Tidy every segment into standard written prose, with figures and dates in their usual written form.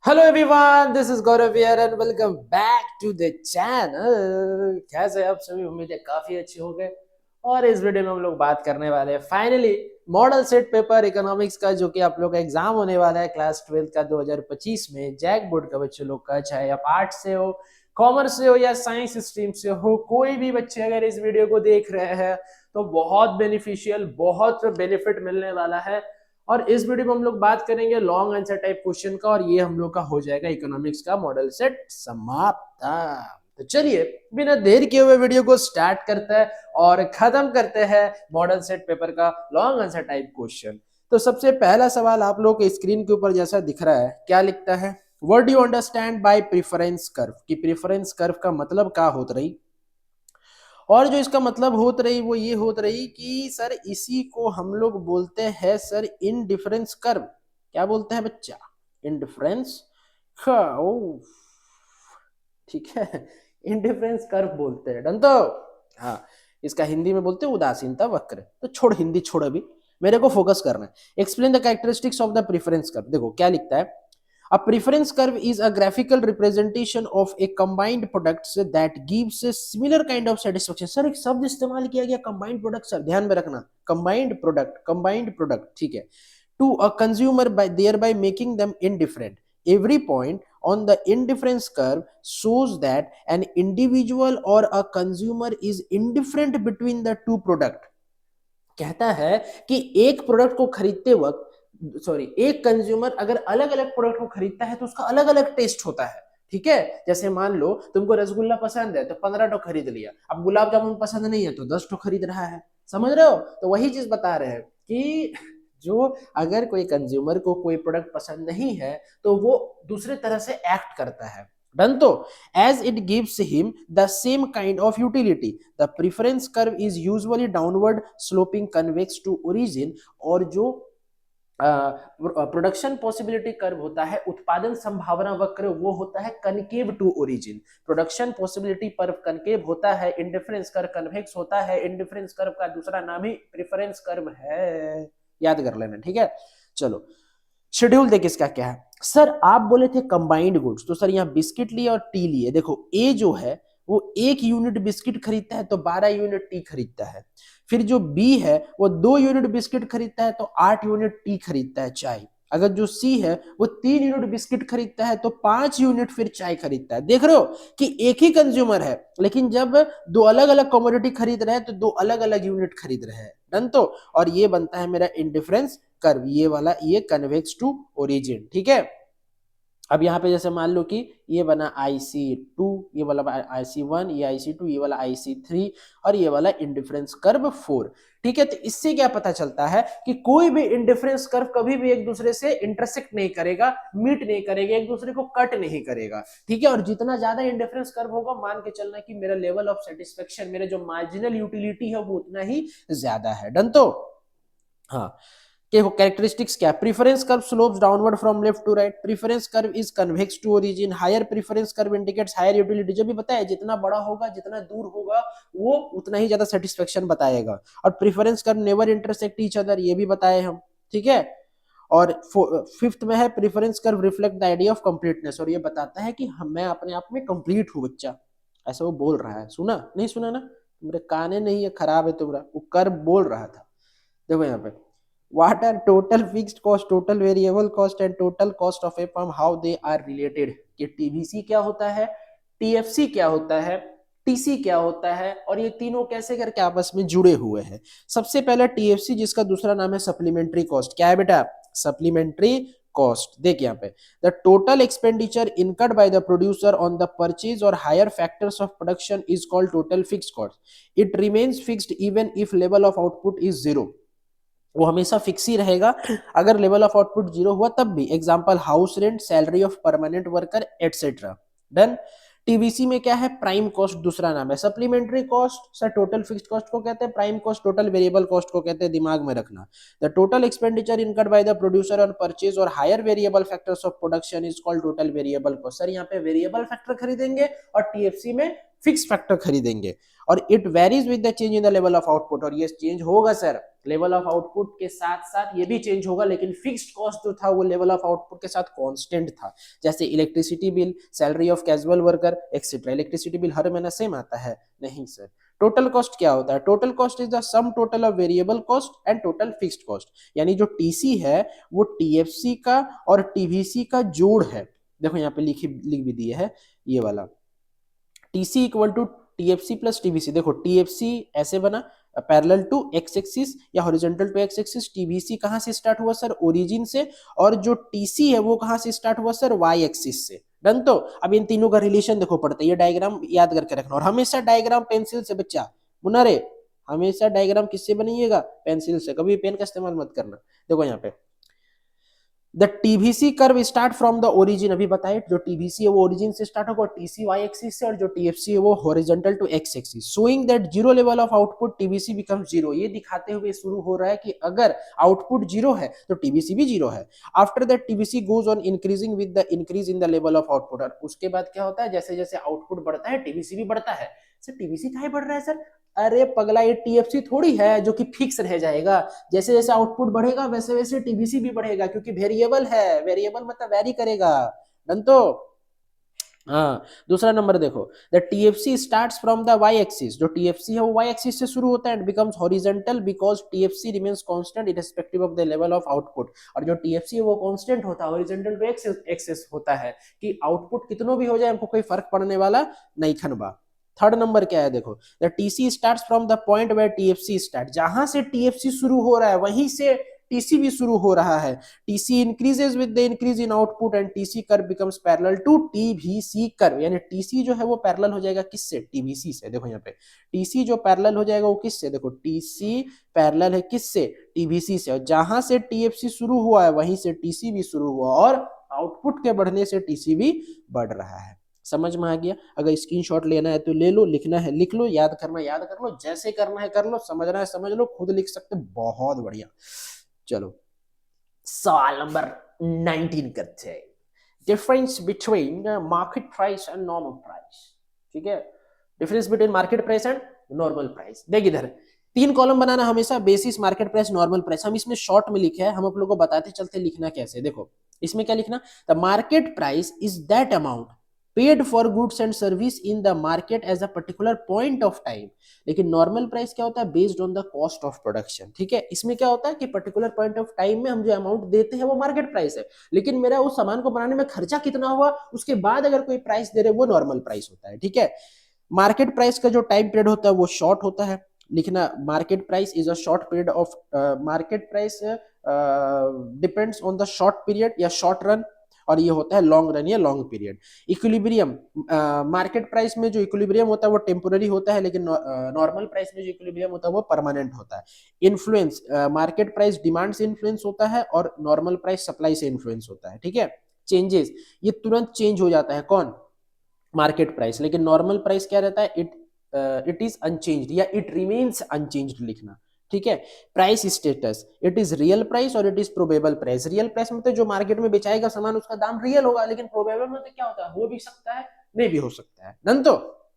Hello everyone, this is Gaurav here and welcome back to the channel. कैसे आप सभी? उम्मीद है काफी अच्छे हो गए। और इस वीडियो में हम लोग बात करने वाले हैं finally model set paper economics का, जो कि आप लोग का एग्जाम होने वाला है क्लास 12 का 2025 में जैक बोर्ड का बच्चे लोग का। चाहे आप आर्ट्स से हो, कॉमर्स से हो या साइंस स्ट्रीम से हो, कोई भी बच्चे अगर इस वीडियो को देख रहे हैं तो बहुत बेनिफिशियल, बहुत बेनिफिट मिलने वाला है। और इस वीडियो में हम लोग बात करेंगे लॉन्ग आंसर टाइप क्वेश्चन का, और ये हम लोग का हो जाएगा इकोनॉमिक्स का मॉडल सेट समाप्त। तो चलिए बिना देर किए हुए वीडियो को स्टार्ट करते हैं और खत्म करते हैं मॉडल सेट पेपर का लॉन्ग आंसर टाइप क्वेश्चन। तो सबसे पहला सवाल आप लोग के स्क्रीन के ऊपर जैसा दिख रहा है, क्या लिखता है? What do you understand by preference curve? कि प्रेफरेंस कर्व का मतलब क्या होत रही? और जो इसका मतलब होत रही वो ये होत रही कि सर इसी को हम लोग बोलते हैं सर इनडिफरेंस कर्व। क्या बोलते हैं बच्चा? इनडिफरेंस। ओ ठीक है, इनडिफरेंस कर्व बोलते हैं। डन तो। हाँ, इसका हिंदी में बोलते हैं उदासीनता वक्र। तो छोड़ हिंदी, छोड़, अभी मेरे को फोकस करना है। Explain the characteristics of the preference curve. देखो क्या लिखता है। A preference curve is a graphical representation of a combined products that gives a similar kind of satisfaction. Sir एक शब्द इस्तेमाल किया गया combined product, सर ध्यान में रखना। combined product, ठीक है। To a consumer by thereby making them indifferent. Every point on the indifference curve shows that an individual or a consumer is indifferent between the two product. कहता है कि एक product को खरीदते वक्त, सॉरी, एक कंज्यूमर अगर अलग अलग प्रोडक्ट को खरीदता है तो उसका अलग अलग टेस्ट होता है। ठीक है, जैसे मान लो तुमको रसगुल्ला पसंद है तो 15 टो खरीद लिया, अब गुलाब जामुन पसंद नहीं है तो 10 टो खरीद रहा है। समझ रहे हो? तो वही चीज बता रहे हैं कि जो अगर कोई कंज्यूमर को कोई प्रोडक्ट पसंद नहीं है तो वो दूसरे तरह से एक्ट करता है। डन तो। as it gives him the same kind of utility, the preference curve is usually downward sloping convex to origin। और जो प्रोडक्शन पॉसिबिलिटी कर्व होता है, उत्पादन संभावना वक्र, वो होता है concave to origin. Production possibility curve concave होता है, इंडिफरेंस कर्व कन्वेक्स होता है। इंडिफरेंस कर्व का दूसरा नाम ही प्रेफरेंस कर्व है, याद कर लेना। ठीक है, चलो शेड्यूल देख इसका क्या है। सर आप बोले थे कंबाइंड गुड्स, तो सर यहाँ बिस्किट लिए और टी लिए। देखो ए जो है वो 1 यूनिट बिस्किट खरीदता है तो 12 यूनिट टी खरीदता है। फिर जो बी है वो 2 यूनिट बिस्किट खरीदता है तो 8 यूनिट टी खरीदता है चाय। अगर जो सी है वो 3 यूनिट बिस्किट खरीदता है तो 5 यूनिट फिर चाय खरीदता है। देख रहे हो कि एक ही कंज्यूमर है, लेकिन जब दो अलग अलग कमोडिटी खरीद रहे हैं तो 2 अलग अलग यूनिट खरीद रहे हैं। डन तो। और ये बनता है मेरा इंडिफरेंस कर्व, ये वाला, ये कन्वेक्स टू ओरिजिन। ठीक है, अब यहाँ पे जैसे मान लो कि ये बना IC2, ये वाला IC1, ये IC2, ये वाला IC3, और ये वाला इंडिफरेंस कर्व 4। ठीक है, तो इससे क्या पता चलता है कि कोई भी इंडिफरेंस कर्व कभी भी एक दूसरे से इंटरसेक्ट नहीं करेगा, मीट नहीं करेगा, एक दूसरे को कट नहीं करेगा। ठीक है, और जितना ज्यादा इंडिफरेंस कर्व होगा, मान के चलना कि मेरा लेवल ऑफ सेटिस्फेक्शन, मेरे जो मार्जिनल यूटिलिटी है वो उतना ही ज्यादा है। डन तो। हाँ, कैरेक्टरिस्टिक्स क्या? Preference curve slopes downward from left to right. Preference curve is convex to origin. Higher preference curve indicates higher utility. जो भी बताया, जितना बड़ा होगा, जितना दूर होगा, वो उतना ही ज्यादा सेटिस्फेक्शन बताएगा। और preference curve never intersect each other, ये भी बताए हम। ठीक है, और फिफ्थ में है preference curve reflect the idea of completeness. और ये बताता है कि मैं अपने आप में कंप्लीट हूँ बच्चा, ऐसा वो बोल रहा है। सुना नहीं? सुना ना? मेरे काने नहीं है, खराब है तुम्हारा। वो कर्व बोल रहा था। देखो यहाँ पे, what are total fixed cost, total variable cost and total cost of a firm, how they are related। कि टीवीसी क्या होता है, टीएफसी क्या होता है, टीसी क्या होता है, और ये तीनों कैसे करके आपस में जुड़े हुए हैं। सबसे पहले टीएफसी, जिसका दूसरा नाम है सप्लीमेंट्री कॉस्ट। क्या है बेटा? Supplementary cost. देख यहाँ पे, the total expenditure incurred by the producer on the purchase or hire factors of production is called total fixed cost. It remains fixed even if level of output is zero. वो हमेशा fix ही रहेगा, अगर level of output zero हुआ तब भी। Example house rent, salary of permanent worker, etcetera. Done. TVC में क्या है? प्राइम कॉस्ट दूसरा नाम है। Supplementary cost sir total fixed cost को कहते हैं, prime cost total variable cost को कहते हैं, दिमाग में रखना। The total expenditure incurred by the producer on purchase or hire variable factors of production is called total variable cost. Sir यहाँ पे वेरिएबल फैक्टर खरीदेंगे और टीएफसी में फिक्स फैक्टर खरीदेंगे, और it varies with the change in the level of output, और ये change होगा सर लेवल ऑफ आउटपुट के साथ साथ ये भी चेंज होगा, लेकिन फिक्स्ड कॉस्ट जो था वो लेवल ऑफ आउटपुट के साथ कांस्टेंट था। जैसे electricity bill, salary of casual worker etcetera. Electricity bill हर महीना सेम आता है? नहीं सर। टोटल कॉस्ट क्या होता है? Total cost is the sum total of variable cost and total fixed cost, यानी जो टीसी है वो टीएफसी का और टीवीसी का जोड़ है। देखो यहाँ पे लिख भी दिए है ये वाला, TC equal to TFC plus TVC. देखो टीएफसी ऐसे बना पैरेलल टू एक्स एक्सिस या horizontal to X axis, TVC कहां से स्टार्ट हुआ सर? ओरिजिन से, और जो टीसी है वो कहां से स्टार्ट हुआ सर? वाई एक्सिस से। डन। तो अब इन तीनों का रिलेशन देखो पड़ता है, ये डायग्राम याद करके रखना, और हमेशा डायग्राम पेंसिल से बच्चा मुनारे, हमेशा डायग्राम किससे बनाइएगा? पेंसिल से, कभी पेन का इस्तेमाल मत करना। देखो यहाँ पे the TVC curve start from the origin, अभी बताए जो टीवीसी है वो ओरिजिन से स्टार्ट होगा टीसी वाई एक्सिस से, और जो टीएफसी है वो horizontal to X axis. Showing that zero level of output TVC becomes zero, ये दिखाते हुए शुरू हो रहा है कि अगर आउटपुट जीरो है तो टीवीसी भी जीरो है। After that TVC goes on increasing with the increase in the level of output, और उसके बाद क्या होता है? जैसे जैसे आउटपुट बढ़ता है टीवीसी भी बढ़ता है। सर टीवीसी काहे बढ़ रहा है सर? अरे पगला, ये टीएफसी थोड़ी है जो कि फिक्स रह जाएगा, जैसे जैसे आउटपुट बढ़ेगा वैसे वैसे टीवीसी भी बढ़ेगा, क्योंकि वेरिएबल है, वेरिएबल मतलब वेरी करेगा। डन। तो हाँ, दूसरा नंबर देखो, the TFC starts from the Y axis, जो टीएफसी है वो वाई एक्सिस से शुरू होता है, and becomes horizontal because TFC remains constant irrespective of the level of output, और जो टीएफसी है वो कांस्टेंट होता है, हॉरिजॉन्टल टू एक्सिस होता है, कि आउटपुट कितनों भी हो जाए हमको कोई फर्क पड़ने वाला नहीं खनबा। थर्ड नंबर क्या है देखो, the TC starts from the point where TFC start, जहां से टीएफसी शुरू हो रहा है वहीं से टीसी भी शुरू हो रहा है। TC increases with the increase in output and TC curve becomes parallel to TVC curve, यानी टीसी जो है वो पैरेलल हो जाएगा किससे? टीवीसी से। देखो यहाँ पे टीसी जो पैरेलल हो जाएगा वो किससे? देखो टीसी पैरेलल है किससे? टीवीसी से, और जहां से टीएफसी शुरू हुआ है वहीं से टीसी भी शुरू हुआ, और आउटपुट के बढ़ने से टीसी भी बढ़ रहा है। समझ में आ गया? अगर स्क्रीनशॉट लेना है तो ले लो, लिखना है लिख लो, याद करना है याद कर लो, जैसे करना है कर लो, समझना है समझ लो, खुद लिख सकते, बहुत बढ़िया। चलो सवाल नंबर 19 करते हैं, difference between market price and normal price. ठीक है, difference between market price and normal price. देख इधर 3 कॉलम बनाना हमेशा, basis, market price, normal price. हम इसमें शॉर्ट में लिखे हैं, हम आप लोगों को बताते चलते लिखना कैसे। देखो इसमें क्या लिखना, the market price is that amount paid for goods and service in the market as a particular point of time. लेकिन नॉर्मल प्राइस क्या होता है? Based on the cost of production. ठीक है, इसमें क्या होता है कि पर्टिकुलर पॉइंट ऑफ टाइम में हम जो अमाउंट देते हैं वो मार्केट प्राइस है, लेकिन मेरा उस सामान को बनाने में खर्चा कितना हुआ उसके बाद अगर कोई प्राइस दे रहे वो नॉर्मल प्राइस होता है। ठीक है, मार्केट प्राइस का जो टाइम पीरियड होता है वो शॉर्ट होता है। लिखना, market price is a short period of, market price depends on the short period या शॉर्ट रन, और ये होता है लॉन्ग रन या long period. Equilibrium, market price में जो इक्विलिब्रियम होता है वो टेम्पोररी होता है, लेकिन नॉर्मल प्राइस में जो इक्विलिब्रियम होता है वो परमानेंट होता है। इन्फ्लुएंस, मार्केट प्राइस डिमांड से इन्फ्लुएंस होता है और नॉर्मल प्राइस सप्लाई से इन्फ्लुएंस होता है। ठीक है, चेंजेस, ये तुरंत चेंज हो जाता है, कौन? Market price. लेकिन नॉर्मल प्राइस क्या रहता है? इट इज अनचेंज्ड या इट रिमेन्स अनचेंज्ड लिखना। ठीक है, price status, it is real price और it is probable price. Real price मतलब जो मार्केट में बेचाएगा सामान उसका दाम रियल होगा, लेकिन प्रोबेबल मतलब क्या होता है? हो भी सकता है नहीं भी हो सकता है। डन। तो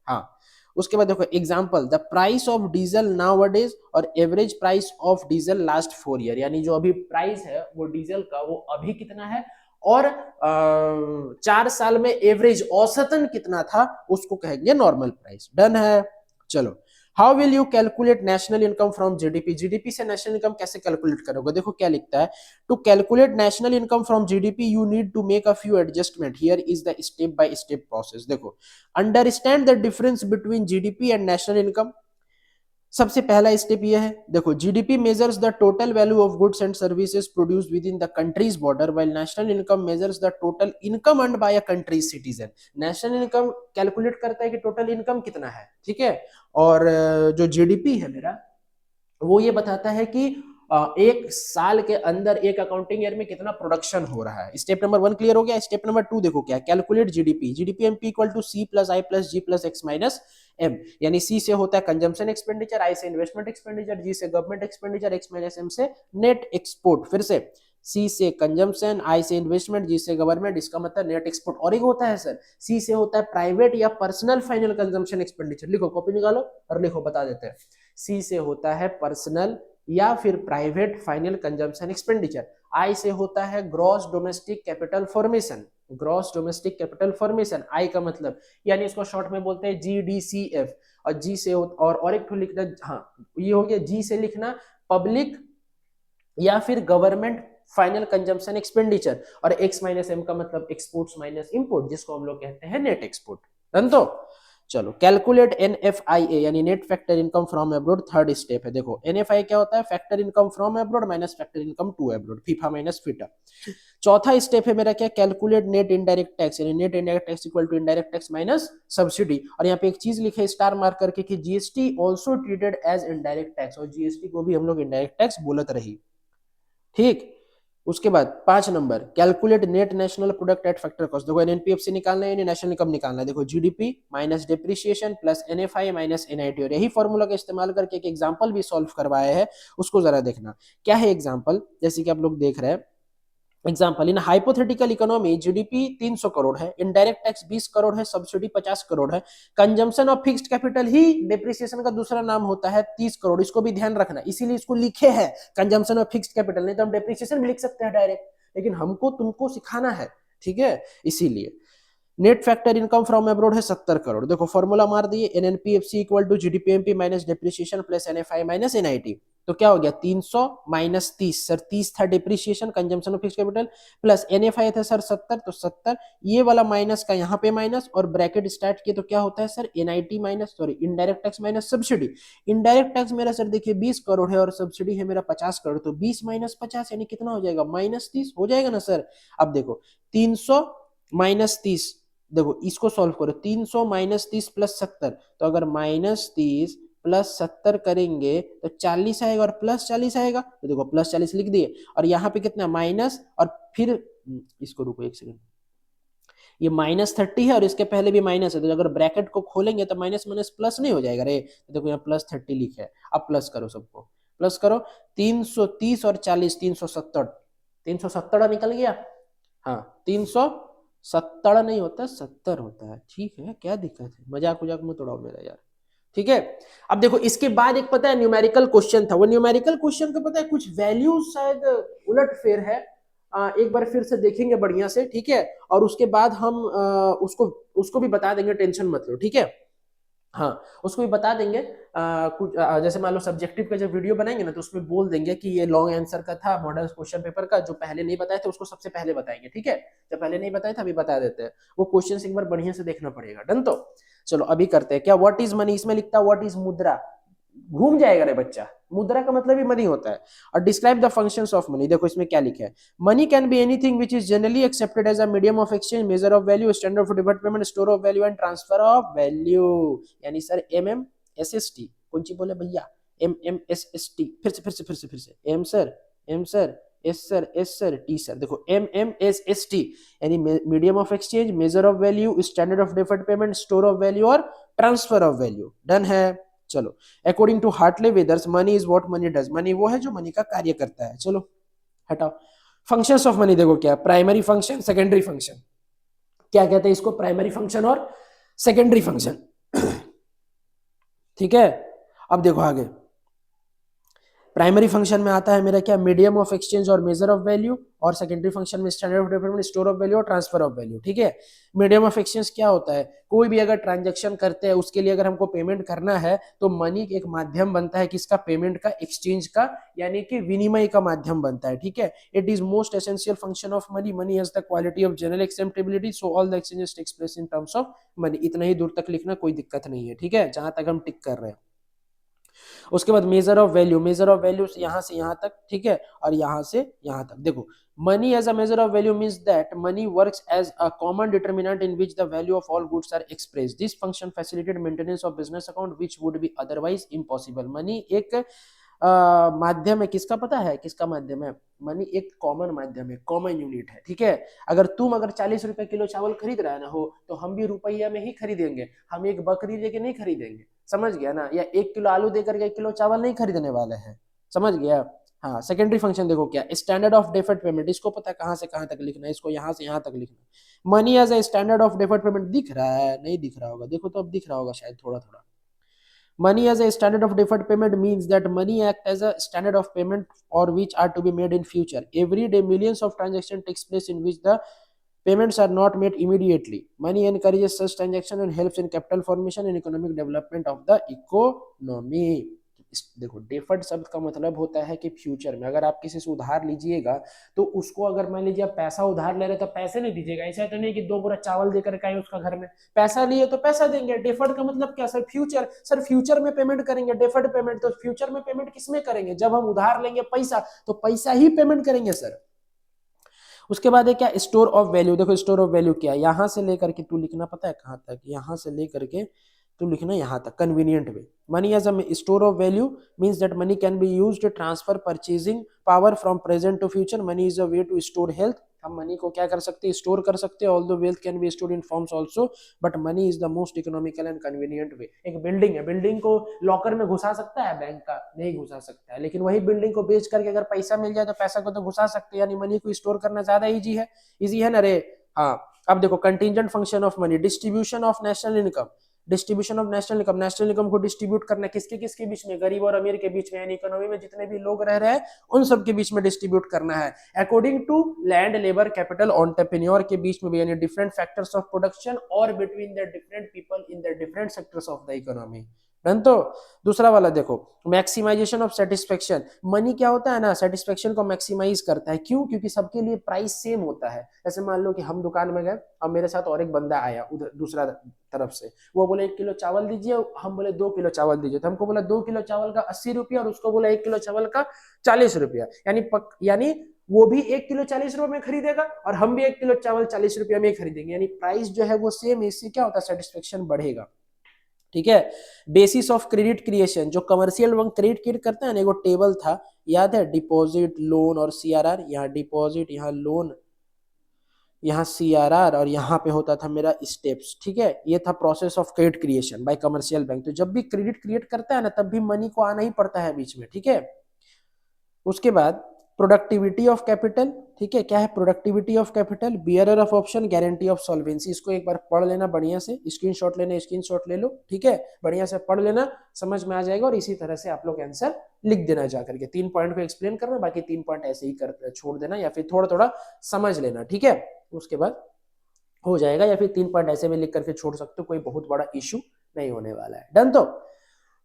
हाँ, उसके बाद देखो example, the price of diesel nowadays और average price of diesel last 4 year, यानी जो अभी प्राइस है वो डीजल का वो अभी कितना है और 4 साल में एवरेज औसतन कितना था उसको कहेंगे नॉर्मल प्राइस। डन है। चलो, how will you calculate national income from GDP? GDP से नेशनल इनकम कैसे कैलकुलेट करोगे? देखो क्या लिखता है, to calculate national income from GDP you need to make a few adjustment, here is the step by step process. देखो, understand the difference between GDP and national income. सबसे पहला step ये है, देखो GDP measures the total value of goods and services produced with in the country's border, while national income measures the total income earned by a country citizen. National income calculate करता है कि total income कितना है। ठीक है, और जो GDP है मेरा वो ये बताता है कि एक साल के अंदर एक अकाउंटिंग ईयर में कितना प्रोडक्शन हो रहा है। स्टेप नंबर 1 क्लियर हो गया। स्टेप नंबर 2 देखो क्या, calculate GDP. GDP MP equal to C plus I plus G plus X minus M, यानी सी से होता है कंजम्पशन एक्सपेंडिचर, आई से इन्वेस्टमेंट एक्सपेंडिचर, जी से government expenditure, X minus M से नेट एक्सपोर्ट। फिर से सी से कंजम्पशन, आई से इन्वेस्टमेंट, जी से गवर्नमेंट, इसका मतलब नेट एक्सपोर्ट। और एक होता है सर, सी से होता है प्राइवेट या पर्सनल फाइनल कंजम्पशन एक्सपेंडिचर। लिखो, कॉपी निकालो और लिखो, बता देते हैं। सी से होता है पर्सनल या फिर private final consumption expenditure. I से होता है gross domestic capital formation, gross domestic capital formation, I का मतलब, यानी इसको शॉर्ट में बोलते हैं जीडीसीएफ। और जी से और एक तो लिखना, हाँ ये हो गया, जी से लिखना पब्लिक या फिर गवर्नमेंट फाइनल कंजम्पशन एक्सपेंडिचर। और एक्स माइनस एम का मतलब एक्सपोर्ट्स माइनस इंपोर्ट, जिसको हम लोग कहते हैं नेट एक्सपोर्ट। डन। तो चलो, कैलकुलेट एनएफआईए यानी net factor income from abroad, third step है। देखो एनएफआई क्या होता है, factor income from abroad minus factor income to abroad, FIFA minus FITA. चौथा स्टेप है मेरा क्या, कैलकुलेट नेट इनडायरेक्ट टैक्स, यानी net indirect tax equal to indirect tax minus subsidy. और यहाँ पे एक चीज लिखे स्टार मार्क करके कि GST also treated as indirect tax, और जीएसटी को भी हम लोग इनडायरेक्ट टैक्स बोलत रही। ठीक। उसके बाद 5 number, calculate net national product at factor cost. देखो एनएनपीएफ से निकालना है, नेशनल इनकम निकालना है। देखो GDP minus depreciation plus NFI minus NIT, और यही फॉर्मूला का इस्तेमाल करके एक एग्जांपल भी सॉल्व करवाया है, उसको जरा देखना क्या है एग्जांपल। जैसे कि आप लोग देख रहे हैं एग्जाम्पल, इन हाइपोथेटिकल इकोनॉमी जीडीपी 300 करोड़ है, इनडायरेक्ट टैक्स 20 करोड़ है, सब्सिडी 50 करोड़ है, consumption of fixed capital he depreciation का दूसरा नाम होता है 30 करोड़, इसको भी ध्यान रखना, इसीलिए इसको लिखे हैं कंजम्पशन ऑफ फिक्स्ड कैपिटल, नहीं तो हम डेप्रिसिएशन भी लिख सकते हैं डायरेक्ट, लेकिन हमको तुमको सिखाना है, ठीक है, इसीलिए। Net factor income from abroad है 70 करोड़। देखो फॉर्मूला मार दिए, NNPFC equal to GDPMP minus depreciation plus NFI minus NIT. तो क्या हो गया 300 माइनस 30, सर 30 था depreciation consumption of fixed capital, plus NFI था सर 70, तो 70 ये वाला माइनस का यहाँ पे माइनस, और ब्रैकेट स्टार्ट किए तो क्या होता है sir NIT minus, sorry indirect tax minus subsidy. Indirect tax मेरा सर देखिए 20 करोड़ है और सब्सिडी है मेरा 50 करोड़, तो 20 माइनस 50 यानी कितना हो जाएगा माइनस 30 हो जाएगा ना सर। अब देखो 300 माइनस 30, देखो इसको सॉल्व करो, 300 माइनस 30 प्लस 70, तो अगर माइनस 30 प्लस 70 करेंगे तो 40 आएगा और प्लस 40 आएगा, तो देखो प्लस 40 लिख दिए, और यहाँ पे कितना माइनस, और फिर इसको रुको एक सेकंड, ये माइनस 30 है और इसके पहले भी माइनस है, तो अगर ब्रैकेट को खोलेंगे तो माइनस माइनस प्लस नहीं हो जाएगा रे, तो देखो यहाँ प्लस 30 लिखा है। अब प्लस करो, सबको प्लस करो, 330 और 40 370, 370 निकल गया, हाँ 370 नहीं होता 70 होता है, ठीक है क्या दिक्कत है, मजाक उजाक में तोड़ाओ मेरा यार, ठीक है। अब देखो इसके बाद एक पता है न्यूमेरिकल क्वेश्चन था, वो न्यूमेरिकल क्वेश्चन का पता है कुछ वैल्यू शायद उलट फेर है, एक बार फिर से देखेंगे बढ़िया से, ठीक है, और उसके बाद हम उसको उसको भी बता देंगे, टेंशन मत लो, ठीक है। हाँ उसको भी बता देंगे, कुछ जैसे मान लो सब्जेक्टिव का जब वीडियो बनाएंगे ना तो उसमें बोल देंगे कि ये लॉन्ग आंसर का था, मॉडल क्वेश्चन पेपर का, जो पहले नहीं बताए थे उसको सबसे पहले बताएंगे, ठीक है, जो पहले नहीं बताया था अभी बता देते हैं, वो क्वेश्चन एक बार बढ़िया से देखना पड़ेगा। डन। तो चलो अभी करते हैं क्या, व्हाट इज मनी, इसमें लिखता है व्हाट इज मुद्रा, घूम जाएगा रे बच्चा, मुद्रा का मतलब ही मनी होता है। और describe the functions of money, देखो इसमें क्या लिखा है, money can be anything which is generally accepted as a medium of exchange, measure of value, standard for deferred payment, store of value and transfer of value. यानी sir MMSST कौन सी बोले भैया, एमएमएसएसटी, फिर से M sir S sir T sir, देखो MMSST यानी medium of exchange, measure of value, standard of deferred payment, store of value और ट्रांसफर ऑफ वैल्यू। डन है। चलो according to Hartley Withers money is what money does, money वो है जो money का कार्य करता है। चलो हटाओ, फंक्शंस ऑफ मनी देखो क्या, प्राइमरी फंक्शन सेकेंडरी फंक्शन, क्या कहते हैं इसको, प्राइमरी फंक्शन और सेकेंडरी फंक्शन, ठीक है। अब देखो आगे, प्राइमरी फंक्शन में आता है मेरा क्या, मीडियम ऑफ एक्सचेंज और मेजर ऑफ वैल्यू, और सेकेंडरी फंक्शन में standard of different, store of value और ट्रांसफर ऑफ वैल्यू, ठीक है। मीडियम ऑफ एक्सचेंज क्या होता है, कोई भी अगर ट्रांजैक्शन करते हैं उसके लिए अगर हमको पेमेंट करना है तो मनी एक माध्यम बनता है किसका, पेमेंट का, एक्सचेंज का, यानी कि विनिमय का माध्यम बनता है, ठीक है। It is most essential function of money, money has the quality of general acceptability, so all the exchanges takes place in terms of money. इतना ही दूर तक लिखना, कोई दिक्कत नहीं है, ठीक है, जहां तक हम टिक कर रहे हैं। उसके बाद major of value, major of value यहां से यहां तक, ठीक है, और यहां से यहां तक। देखो money as a measure of value means that money works as a common determinant in which the value of all goods are expressed. This function facilitates maintenance of business account which would be otherwise impossible. money एक माध्यम है, किसका पता है किसका माध्यम है, money एक कॉमन माध्यम है, कॉमन यूनिट है, ठीक है। अगर 40 रुपए किलो चावल खरीद रहा है ना हो तो हम भी रुपया में ही खरीदेंगे, हम एक बकरी लेके नहीं खरीदेंगे, समझ गया ना, या 1 किलो आलू देकर के 1 किलो चावल नहीं खरीदने वाले हैं, समझ गया। हाँ सेकेंडरी फंक्शन देखो क्या, स्टैंडर्ड ऑफ डेफर्ड पेमेंट, इसको पता है कहाँ से कहाँ तक लिखना है, इसको यहाँ से यहाँ तक लिखना है। Money as a standard of deferred payment दिख रहा है, नहीं दिख रहा होगा, देखो तो अब दिख रहा होगा शायद थोड़ा थोड़ा। Money as a standard of deferred payment means that money act as a standard of payment or which are to be made in future. Every day millions of transactions takes place in which the payments are not made immediately. Money encourages such transaction and helps in capital formation and economic development of the economy. देखो deferred शब्द का मतलब होता है कि future में अगर आप किसी से उधार लीजिएगा तो उसको अगर मान लीजिए आप पैसा उधार ले रहे तो पैसे नहीं दीजिएगा, ऐसा तो नहीं कि 2 बोरा चावल देकर के आए उसका घर में, पैसा लिए तो पैसा देंगे। डेफर्ड का मतलब क्या सर, फ्यूचर, सर फ्यूचर में पेमेंट करेंगे, डेफर्ड पेमेंट, तो फ्यूचर में पेमेंट किसमें करेंगे, जब हम उधार लेंगे पैसा तो पैसा ही पेमेंट करेंगे सर। उसके बाद है क्या, स्टोर ऑफ वैल्यू, देखो स्टोर ऑफ वैल्यू क्या है, यहां से लेकर के तू लिखना पता है कहां तक, यहां से लेकर के तू लिखना यहाँ तक convenient way. Money as a store of value means that money can be used to transfer purchasing power from present to future. Money is a way to store wealth, हम मनी को क्या कर सकते हैं, स्टोर कर सकते हैं। Although wealth can be stored in forms also, but money is the most economical and convenient way. एक बिल्डिंग है, बिल्डिंग को लॉकर में घुसा सकता है बैंक का, नहीं घुसा सकता है, लेकिन वही बिल्डिंग को बेच करके अगर पैसा मिल जाए तो पैसा को तो घुसा सकते हैं, यानी मनी को स्टोर करना ज्यादा इजी है, इजी है ना रे। हाँ अब देखो contingent function of money, distribution of national income, distribution of national income, national income को डिस्ट्रीब्यूट करना किसके किसके बीच में, गरीब और अमीर के बीच में, यानी इकोनॉमी में जितने भी लोग रह रहे हैं उन सब के बीच में डिस्ट्रीब्यूट करना है। According to land, labour, capital, entrepreneur के बीच में भी, यानी डिफरेंट फैक्टर्स ऑफ प्रोडक्शन और between the different people in the different sectors of the economy. Done. तो दूसरा वाला देखो, मैक्सिमाइजेशन ऑफ सेटिस्फेक्शन, मनी क्या होता है ना, सेटिस्फेक्शन को मैक्सिमाइज करता है, क्यों, क्योंकि सबके लिए प्राइस सेम होता है। जैसे मान लो कि हम दुकान में गए और मेरे साथ और एक बंदा आया उधर दूसरा तरफ से, वो बोले 1 किलो चावल दीजिए, हम बोले 2 किलो चावल दीजिए, तो हमको बोला 2 किलो चावल का 80 रुपया और उसको बोला 1 किलो चावल का 40 रुपया, यानी वो भी 1 किलो 40 रुपए में खरीदेगा और हम भी 1 किलो चावल 40 रुपया में खरीदेंगे, यानी प्राइस जो है वो सेम, इससे क्या होता है, सेटिस्फेक्शन बढ़ेगा। ठीक है। बेसिस ऑफ क्रेडिट क्रिएशन, जो कमर्शियल बैंक क्रेडिट क्रिएट करता है ना, एगो टेबल था याद है, डिपॉजिट, लोन और सीआरआर, यहाँ डिपॉजिट, यहाँ लोन, यहाँ सीआरआर और यहाँ पे होता था मेरा स्टेप्स। ठीक है, ये था process of credit creation bye commercial bank. तो जब भी क्रेडिट क्रिएट करता है ना तब भी मनी को आना ही पड़ता है बीच में। ठीक है, उसके बाद प्रोडक्टिविटी ऑफ कैपिटल, ठीक है, क्या है productivity of capital, bearer of option, guarantee of solvency. इसको एक बार पढ़ लेना बढ़िया से, स्क्रीनशॉट लेना, स्क्रीनशॉट ले लो, ठीक है, बढ़िया से पढ़ लेना, समझ में आ जाएगा और इसी तरह से आप लोग आंसर लिख देना जाकर के। 3 पॉइंट को एक्सप्लेन करना, बाकी 3 पॉइंट ऐसे ही कर छोड़ देना या फिर थोड़ा थोड़ा समझ लेना। ठीक है, उसके बाद हो जाएगा, या फिर 3 पॉइंट ऐसे में लिख करके छोड़ सकते हो, कोई बहुत बड़ा इशू नहीं होने वाला है। डन।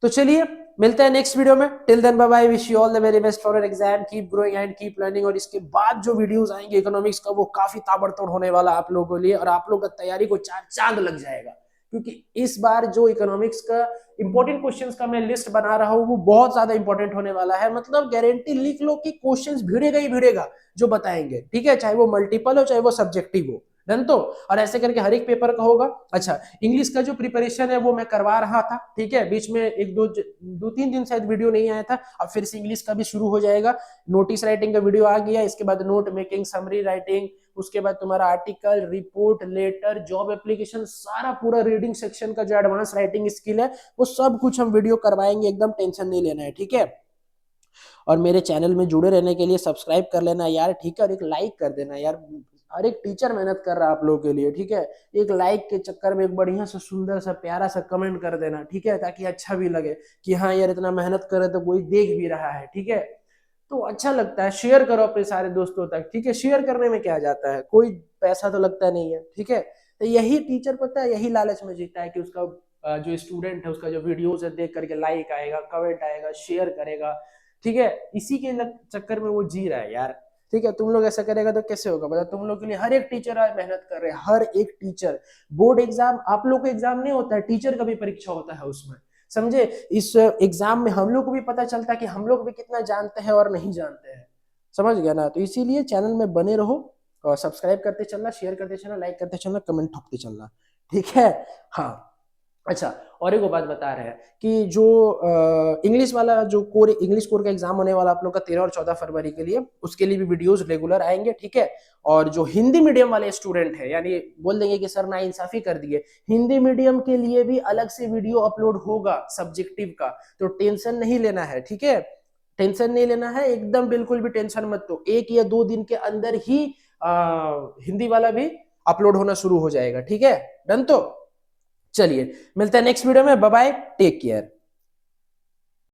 तो चलिए मिलते हैं नेक्स्ट वीडियो में। Till then bye bye, wish you all the very best for your exam, keep growing and keep learning. और इसके बाद जो वीडियोस आएंगे इकोनॉमिक्स का वो काफी ताबड़तोड़ होने वाला आप लोगों के लिए, और आप लोग का तैयारी को चार चांद लग जाएगा, क्योंकि इस बार जो इकोनॉमिक्स का इंपॉर्टेंट क्वेश्चंस का मैं लिस्ट बना रहा हूं वो बहुत ज्यादा इंपॉर्टेंट होने वाला है। मतलब गारंटी लिख लो कि क्वेश्चंस भिड़ेगा ही भिड़ेगा जो बताएंगे। ठीक है, चाहे वो मल्टीपल हो चाहे वो सब्जेक्टिव हो। डन। तो और ऐसे करके हर एक पेपर का होगा। अच्छा, इंग्लिश का जो प्रिपरेशन है वो मैं करवा रहा था, ठीक है, बीच में एक दो तीन दिन शायद वीडियो नहीं आया था, अब फिर से इंग्लिश का भी शुरू हो जाएगा। नोटिस राइटिंग का वीडियो आ गया, इसके बाद नोट मेकिंग, समरी राइटिंग, उसके बाद तुम्हारा article, report, letter, job application, सारा पूरा रीडिंग सेक्शन का जो एडवांस राइटिंग स्किल है वो सब कुछ हम वीडियो करवाएंगे, एकदम टेंशन नहीं लेना है। ठीक है, और मेरे चैनल में जुड़े रहने के लिए सब्सक्राइब कर लेना यार, ठीक है, और एक लाइक कर देना यार, हर एक टीचर मेहनत कर रहा है आप लोगों के लिए। ठीक है, एक लाइक के चक्कर में एक बढ़िया सा सुंदर सा प्यारा सा कमेंट कर देना, ठीक है, ताकि अच्छा भी लगे कि हाँ यार इतना मेहनत करे तो कोई देख भी रहा है। ठीक है, तो अच्छा लगता है। शेयर करो अपने सारे दोस्तों तक, ठीक है, शेयर करने में क्या जाता है, कोई पैसा तो लगता नहीं है। ठीक है, तो यही टीचर पता है यही लालच में जीता है कि उसका जो स्टूडेंट है उसका जो वीडियोस है देख करके लाइक आएगा, कमेंट आएगा, शेयर करेगा। ठीक है, इसी के चक्कर में वो जी रहा है यार। ठीक है, तुम लोग ऐसा करेगा तो कैसे होगा बता, तुम लोग के लिए हर एक टीचर आज मेहनत कर रहे हैं, हर एक टीचर। बोर्ड एग्जाम आप लोग को एग्जाम नहीं होता है, टीचर का भी परीक्षा होता है उसमें, समझे। इस एग्जाम में हम लोग को भी पता चलता है कि हम लोग भी कितना जानते हैं और नहीं जानते हैं, समझ गया ना। तो इसीलिए चैनल में बने रहो और सब्सक्राइब करते चलना, शेयर करते चलना, लाइक करते चलना, कमेंट ठोकते चलना। ठीक है, हाँ। अच्छा, और एक बात बता रहे हैं कि जो इंग्लिश वाला जो कोर इंग्लिश कोर का एग्जाम होने वाला आप लोग का 13 और 14 फरवरी के लिए, उसके लिए भी वीडियोस रेगुलर आएंगे। ठीक है, और जो हिंदी मीडियम वाले स्टूडेंट है, यानी बोल देंगे कि सर ना इंसाफी कर दिए, हिंदी मीडियम के लिए भी अलग से वीडियो अपलोड होगा सब्जेक्टिव का, तो टेंशन नहीं लेना है। ठीक है, टेंशन नहीं लेना है एकदम, बिल्कुल भी टेंशन मत लो, 1 या 2 दिन के अंदर ही हिंदी वाला भी अपलोड होना शुरू हो जाएगा, ठीक है, डन। तो चलिए मिलते हैं नेक्स्ट वीडियो में, बाय बाय, टेक केयर।